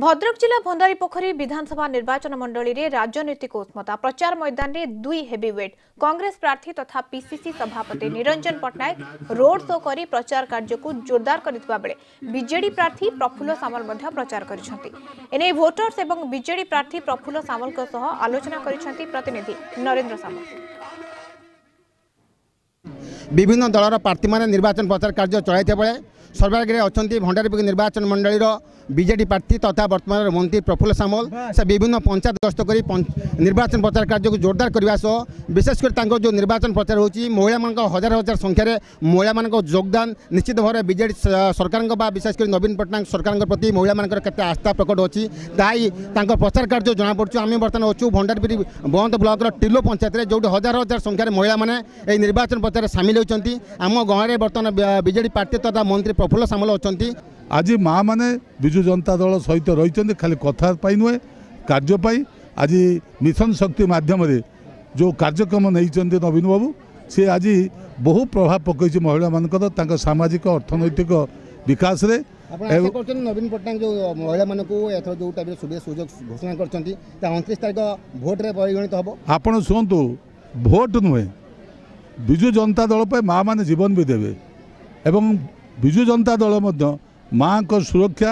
भद्रक जिला भंडारीपोखरी विधानसभा निर्वाचन मंडली रे राजनीतिक उष्मता प्रचार मैदान रे दुई हेवीवेट कांग्रेस प्रार्थी तथा पीसीसी सभापति निरंजन पट्टनायक रोड शो करी प्रचार कार्य को जोरदार करथिबा बेले बीजेडी प्रार्थी प्रफुल्ल सामल मध्य प्रचार करिसंती। एने वोटर्स एवं बीजेडी प्रार्थी प्रफुल्ल सामल को सह आलोचना करिसंती प्रतिनिधि नरेंद्र सामल। विभिन्न दलर प्रार्थी माने निर्वाचन प्रचार कार्य चलाइते बेले सर्वाग्रे अच्छा भंडारीपोखरी निर्वाचन मंडली बीजेडी प्रार्थी तथा वर्तमान मंत्री प्रफुल्ल सामल से विभिन्न पंचायत गस्त कर निर्वाचन प्रचार कार्य को जोरदार करने सह विशेषकर जो निर्वाचन प्रचार होची महिला मान हजार हजार संख्यार महिला मान योगदान निश्चित भाव बीजेडी सरकार विशेषकर नवीन पट्टनायक सरकार प्रति महिला मान केते आस्था प्रकट होची ताई प्रचार कार्य जना पड़छ। आम बर्तमान अच्छु भंडारीपोखरी बंद ब्लॉक टिलो पंचायत जो हजार हजार संख्यार महिला मैंने निर्वाचन प्रचार सामिल होती। आम गाँव में बर्तमान बीजेडी प्रार्थी तथा मंत्री प्रफुल्ल सामल अच्छा आज माँ मैंने विजु जनता दल सहित रही खाली कथा नुहे कार्य आज मिशन शक्ति माध्यम जो कार्यक्रम नहीं नवीन बाबू सी आज बहु प्रभाव पकई महिला मान सामाजिक अर्थनैतिक विकास रे नवीन पट्टनायक जो महिला मान जो टाइप सुविधा सुजोग घोषणा कर 29 तारीख भोट रे परिगणित हम आपण शुणु भोट नुहे विजु जनता दल पर माँ मैंने जीवन भी देवे एवं विजु जनता दल माँ को सुरक्षा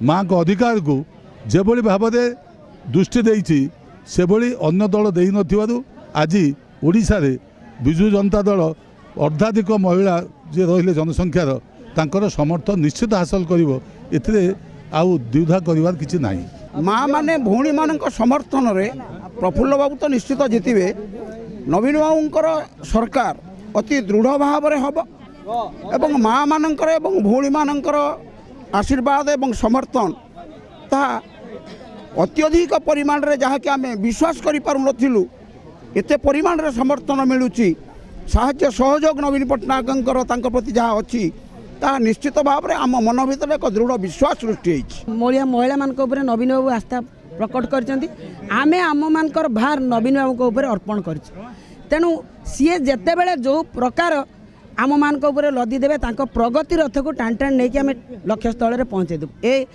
माँ को अधिकार को जेभली भाव में दृष्टि देइछि सेभली अन्य दल देई नथिबारु आज ओडिशा रे विजु जनता दल अर्धाधिक महिला जे रहिले जनसंख्यार तांकर समर्थन निश्चित हासिल करिवो एथिरे आउ द्विधा करिवार किछि नाही। माँ माने भौणी मानक समर्थन रे प्रफुल्ल बाबू तो निश्चित जितिबे नवीन बाबूंकर सरकार अति दृढ़ भाव में हम एवं माँ मानकर एवं भौणी मानकर आशीर्वाद एवं समर्थन ता अत्यधिक परिमाण रे जहाँ कि आम विश्वास करूँ एते परिमाण रे समर्थन मिलूची साहाय्य सहयोग नवीन पट्टनायक प्रति जहाँ अच्छी ता निश्चित भाव में आम मन भीतर एक दृढ़ विश्वास सृष्टि महिला मान नवीन बाबू आस्था प्रकट कर आम आम मानकर भार नवीन बाबू अर्पण कर तेणु सी जिते बड़े जो प्रकार आम मान लदी देवे प्रगति रथ को टाण टाण नहीं आम लक्ष्य स्थल में पहुँचे देव ए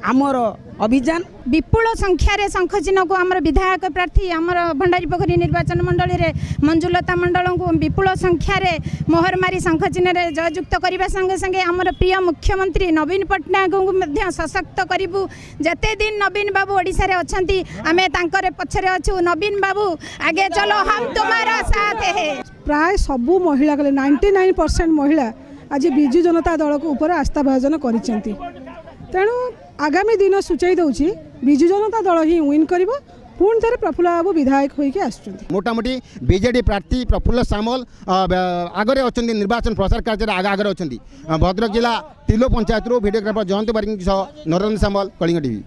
आमर अभियान विपुल संख्यार शंख चिन्ह को आम विधायक प्रार्थी आम भंडारीपोखरी निर्वाचन मंडली रे मंजुलता मंडल को विपुल संख्यार मोहर मारी शंख चिन्ह जययुक्त करने संगे संगे आमर प्रिय मुख्यमंत्री नवीन पट्टनायक को सशक्त करूँ जेते दिन नवीन बाबू ओडिशा रे अछंती आमे तांकर पछरे अछु नवीन बाबू आगे चलो हम तुम्हारा साथ है। प्राय सबू महिला 99% महिला आज विजु जनता दल को ऊपर आस्था भाजन करिसेंती तेणु आगामी दिन सूचाई दउछि विजु जनता दल ही विन करिवो पुणी थे प्रफुल्ल बाबू विधायक होइके आसुछन्ती। मोटामोटी बीजेडी प्रार्थी प्रफुल्ल सामल आगरे अच्छा निर्वाचन प्रचार कार्य आगे अच्छा भद्रक जिला तिलो पंचायत वीडियोग्राफर जयंत बारिक नरेंद्र सामल कलिंग टीवी।